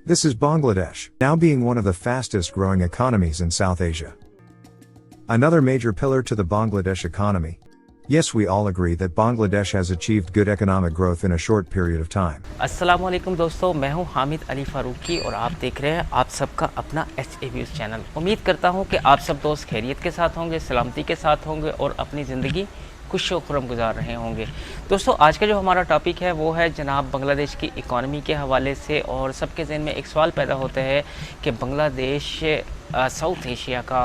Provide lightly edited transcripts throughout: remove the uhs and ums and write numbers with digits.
This is Bangladesh, now being one of the fastest growing economies in South Asia. Another major pillar to the Bangladesh economy. Yes, we all agree that Bangladesh has achieved good economic growth in a short period of time. अस्सलामुअलैकुम दोस्तों, मैं हूं हामिद अली फारूकी और आप देख रहे हैं आप सबका अपना HAViews चैनल। उम्मीद करता हूं कि आप सब दोस्त खैरियत के साथ होंगे, सलामती के साथ होंगे और अपनी ज़िंदगी खुश व खुर्रम गुजार रहे होंगे। दोस्तों, आज का जो हमारा टॉपिक है वो है जनाब बांग्लादेश की इकॉनमी के हवाले से। और सबके ज़हन में एक सवाल पैदा होता है कि बांग्लादेश साउथ एशिया का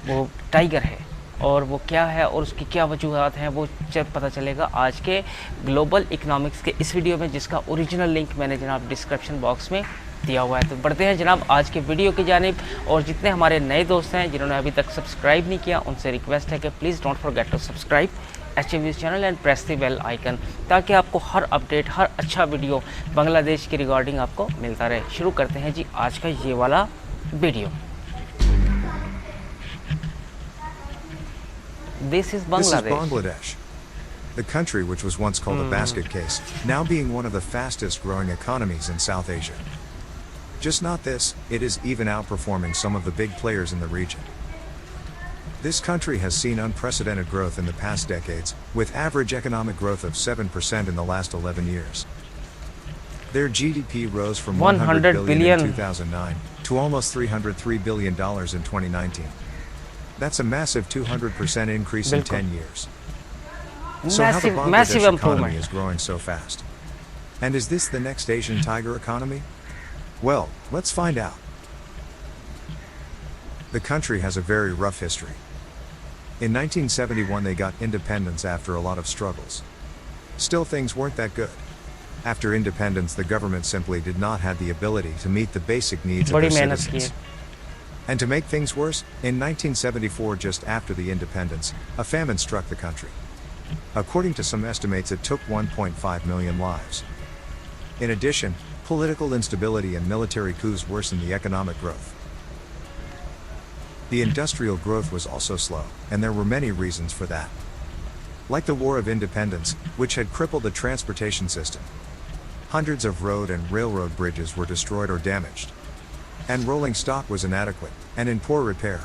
वो टाइगर है और वो क्या है और उसकी क्या वजूहत हैं, वो पता चलेगा आज के ग्लोबल इकनॉमिक्स के इस वीडियो में, जिसका ओरिजिनल लिंक मैंने जनाब डिस्क्रिप्शन बॉक्स में दिया हुआ है। तो बढ़ते हैं जनाब आज के वीडियो की जानिब। और जितने हमारे नए दोस्त हैं जिन्होंने अभी तक सब्सक्राइब नहीं किया, उनसे रिक्वेस्ट है कि please don't forget to subscribe HAViews channel and press the bell icon, ताकि आपको हर अपडेट, हर अच्छा वीडियो बांग्लादेश के रिगार्डिंग आपको मिलता रहे। शुरू करते हैं जी आज का ये वाला video. This is Bangladesh. The country, which was once called a basket case, now being one of the fastest growing economies in South Asia. Just not this, it is even outperforming some of the big players in the region. This country has seen unprecedented growth in the past decades, with average economic growth of 7% in the last 11 years. Their GDP rose from 100 billion in 2009 to almost $303 billion in 2019. That's a massive 200% increase in 10 years. So how the Bangladesh economy is growing so fast? And is this the next Asian tiger economy? Well, let's find out. The country has a very rough history. In 1971 they got independence after a lot of struggles. Still, things weren't that good. After independence, the government simply did not have the ability to meet the basic needs of their citizens. And to make things worse, in 1974, just after the independence, a famine struck the country. According to some estimates, it took 1.5 million lives. In addition, political instability and military coups worsened the economic growth. The industrial growth was also slow, and there were many reasons for that. Like the War of Independence, which had crippled the transportation system. Hundreds of road and railroad bridges were destroyed or damaged. And rolling stock was inadequate, and in poor repair.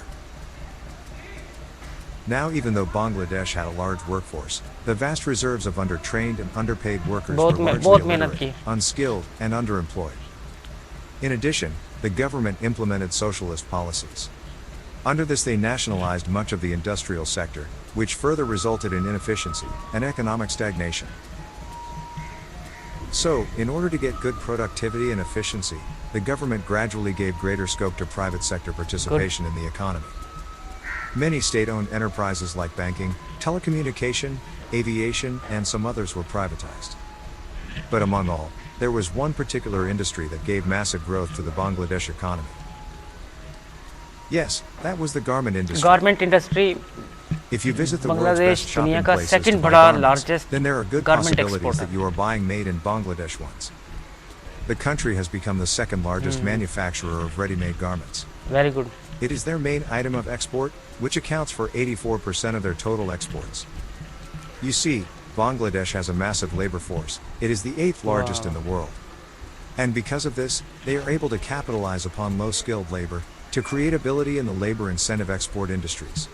Now, even though Bangladesh had a large workforce, the vast reserves of undertrained and underpaid workers were largely illiterate, unskilled, and underemployed. In addition, the government implemented socialist policies. Under this, they nationalized much of the industrial sector, which further resulted in inefficiency and economic stagnation. So, in order to get good productivity and efficiency, the government gradually gave greater scope to private sector participation in the economy. Many state-owned enterprises like banking, telecommunication, aviation, and some others were privatized. But among all, there was one particular industry that gave massive growth to the Bangladesh economy. Yes, that was the garment industry. Garment industry. If you visit the world's best shopping places to buy garments, then there are good possibilities that you are buying made in Bangladesh ones. The country has become the second largest manufacturer of ready-made garments. Very good. It is their main item of export, which accounts for 84% of their total exports. You see, Bangladesh has a massive labor force. It is the 8th largest in the world. And because of this, they are able to capitalize upon low-skilled labor to create ability in the labor incentive export industries.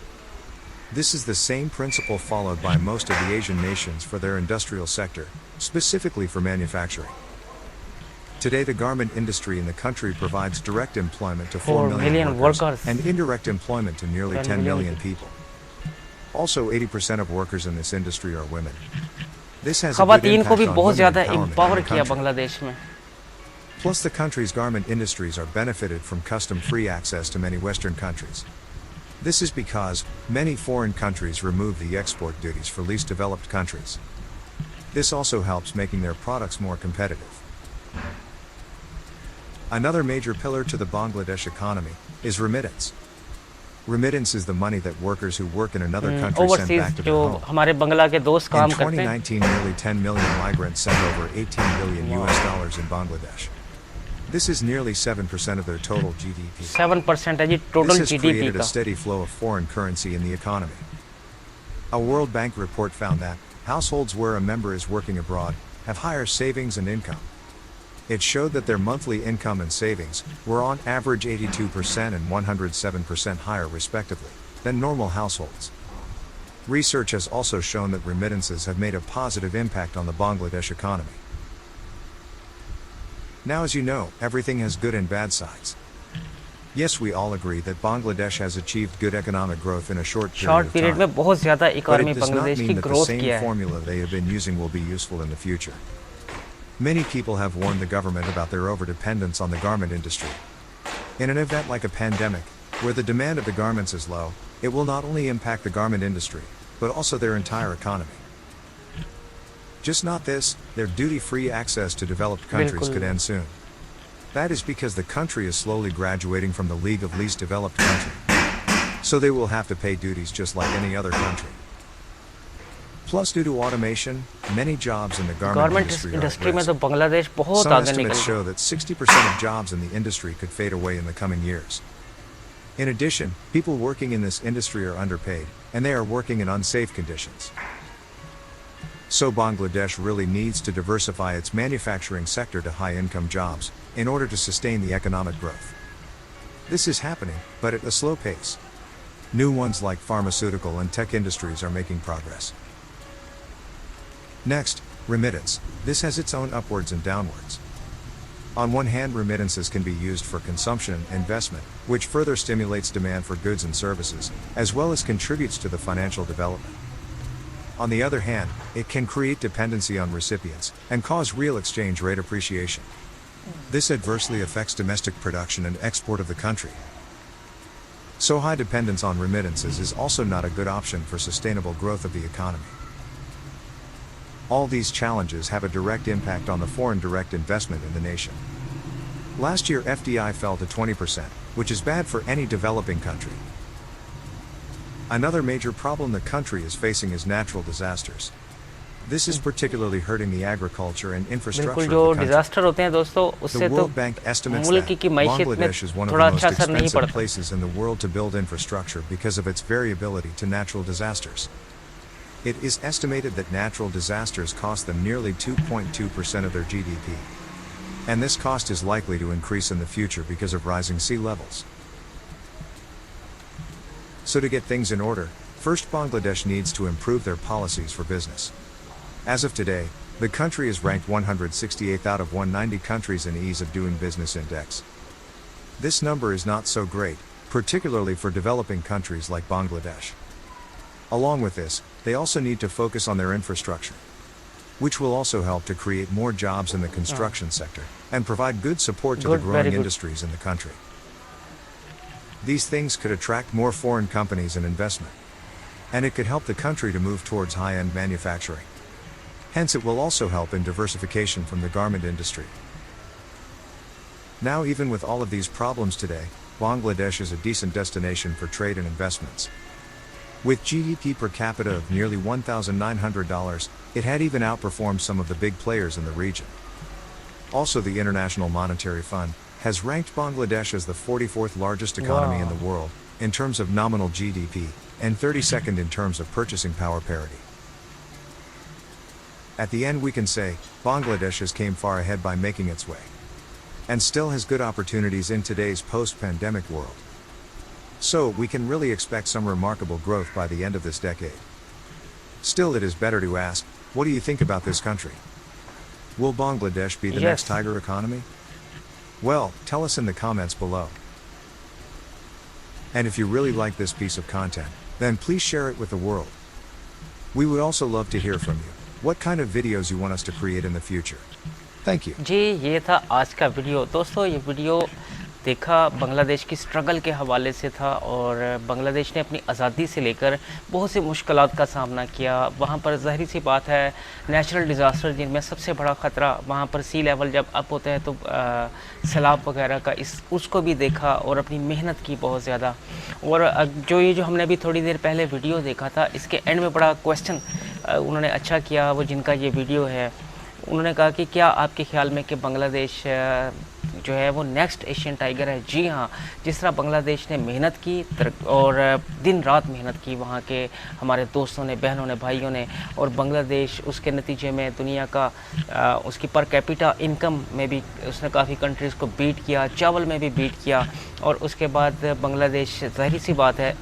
This is the same principle followed by most of the Asian nations for their industrial sector, specifically for manufacturing. Today, the garment industry in the country provides direct employment to 4 million workers and indirect employment to nearly 10 million people. Also, 80% of workers in this industry are women. This has a good impact on women empowerment in the country. Plus, the country's garment industries are benefited from custom-free access to many Western countries. This is because many foreign countries remove the export duties for least developed countries. This also helps making their products more competitive. Another major pillar to the Bangladesh economy is remittance. Remittance is the money that workers who work in another country send back to their home. In 2019, nearly 10 million migrants sent over $18 billion in Bangladesh. This is nearly 7% of their total GDP. 7% is total this has GDP created a steady flow of foreign currency in the economy. A World Bank report found that households where a member is working abroad have higher savings and income. It showed that their monthly income and savings were on average 82% and 107% higher respectively than normal households. Research has also shown that remittances have made a positive impact on the Bangladesh economy. Now, as you know, everything has good and bad sides. Yes, we all agree that Bangladesh has achieved good economic growth in a short period of में बहुत ज़्यादा time, but economy it does not Bangladesh की mean that the growth same किया है. formula they have been using will be useful in the future. Many people have warned the government about their overdependence on the garment industry. In an event like a pandemic, where the demand of the garments is low, it will not only impact the garment industry, but also their entire economy. Just not this, their duty-free access to developed countries बिल्कुल. could end soon. That is because the country is slowly graduating from the League of Least Developed Country. So they will have to pay duties just like any other country. Plus, due to automation, many jobs in the garment garment industry are at industry में risk. तो बांग्लादेश बहुत Some आगे निकल estimates गया. show that 60% of jobs in the industry could fade away in the coming years. In addition, people working in this industry are underpaid, and they are working in unsafe conditions. So Bangladesh really needs to diversify its manufacturing sector to high-income jobs, in order to sustain the economic growth. This is happening, but at a slow pace. New ones like pharmaceutical and tech industries are making progress. Next, remittance. This has its own upwards and downwards. On one hand, remittances can be used for consumption and investment, which further stimulates demand for goods and services, as well as contributes to the financial development. On the other hand, it can create dependency on recipients, and cause real exchange rate appreciation. This adversely affects domestic production and export of the country. So high dependence on remittances is also not a good option for sustainable growth of the economy. All these challenges have a direct impact on the foreign direct investment in the nation. Last year FDI fell to 20%, which is bad for any developing country. Another major problem the country is facing is natural disasters. This is particularly hurting the agriculture and infrastructure बिल्कुल of जो the country. Disaster होते हैं दोस्तों The उससे तो World Bank estimates that मुल्क की मईशत में Bangladesh is one of थोड़ा the most अच्छा असर नहीं expensive पड़ता. places in the world to build infrastructure because of its variability to natural disasters. It is estimated that natural disasters cost them nearly 2.2% of their GDP. And this cost is likely to increase in the future because of rising sea levels. So to get things in order, first Bangladesh needs to improve their policies for business. As of today, the country is ranked 168th out of 190 countries in Ease of Doing Business Index. This number is not so great, particularly for developing countries like Bangladesh. Along with this, they also need to focus on their infrastructure, which will also help to create more jobs in the construction sector, and provide good support to the Good, growing very good. industries in the country. These things could attract more foreign companies and investment. And it could help the country to move towards high-end manufacturing. Hence it will also help in diversification from the garment industry. Now, even with all of these problems today, Bangladesh is a decent destination for trade and investments. With GDP per capita of nearly $1,900, it had even outperformed some of the big players in the region. Also, the International Monetary Fund has ranked Bangladesh as the 44th largest economy in the world, in terms of nominal GDP, and 32nd in terms of purchasing power parity. At the end we can say, Bangladesh has came far ahead by making its way. And still has good opportunities in today's post-pandemic world. So, we can really expect some remarkable growth by the end of this decade. Still, it is better to ask, what do you think about this country? Will Bangladesh be the next tiger economy? Well, tell us in the comments below. And if you really like this piece of content, then please share it with the world. We would also love to hear from you. What kind of videos you want us to create in the future? Thank you. जी ये था आज का video. दोस्तों ये video देखा बांग्लादेश की struggle के हवाले से था और बांग्लादेश ने अपनी आज़ादी से लेकर बहुत सी मुश्किलात का सामना किया. वहाँ पर ज़ाहिर सी बात है नेचुरल डिज़ास्टर जिनमें सबसे बड़ा ख़तरा वहाँ पर सी लेवल जब अप होता है तो सैलाब वगैरह का उसको भी देखा और अपनी मेहनत की बहुत ज़्यादा. और जो हमने अभी थोड़ी देर पहले वीडियो देखा था इसके एंड में बड़ा क्वेश्चन उन्होंने अच्छा किया. वो जिनका ये वीडियो है उन्होंने कहा कि क्या आपके ख्याल में कि बांग्लादेश जो है वो नेक्स्ट एशियन टाइगर है। जी हाँ, जिस तरह बांग्लादेश ने मेहनत की और दिन रात मेहनत की, वहाँ के हमारे दोस्तों ने, बहनों ने, भाइयों ने, और बांग्लादेश उसके नतीजे में दुनिया का उसकी पर कैपिटा इनकम में भी उसने काफ़ी कंट्रीज़ को बीट किया, चावल में भी बीट किया। और उसके बाद बांग्लादेश, ज़ाहिर सी बात है,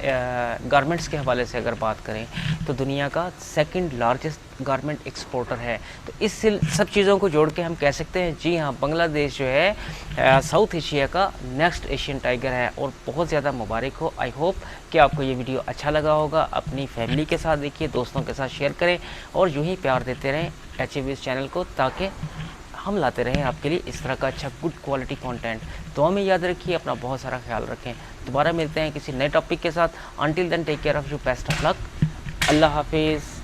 गारमेंट्स के हवाले से अगर बात करें तो दुनिया का सेकंड लार्जेस्ट गारमेंट एक्सपोर्टर है। तो इस सब चीज़ों को जोड़ के हम कह सकते हैं, जी हाँ, बांग्लादेश जो है साउथ एशिया का नेक्स्ट एशियन टाइगर है। और बहुत ज़्यादा मुबारक हो। आई होप कि आपको ये वीडियो अच्छा लगा होगा। अपनी फैमिली के साथ देखिए, दोस्तों के साथ शेयर करें और यूँ ही प्यार देते रहें HAVS चैनल को, ताकि हम लाते रहें आपके लिए इस तरह का अच्छा गुड क्वालिटी कंटेंट। दुआ में याद रखिए, अपना बहुत सारा ख्याल रखें। दोबारा मिलते हैं किसी नए टॉपिक के साथ। Until then take care of you, best of luck, अल्लाह हाफिज़।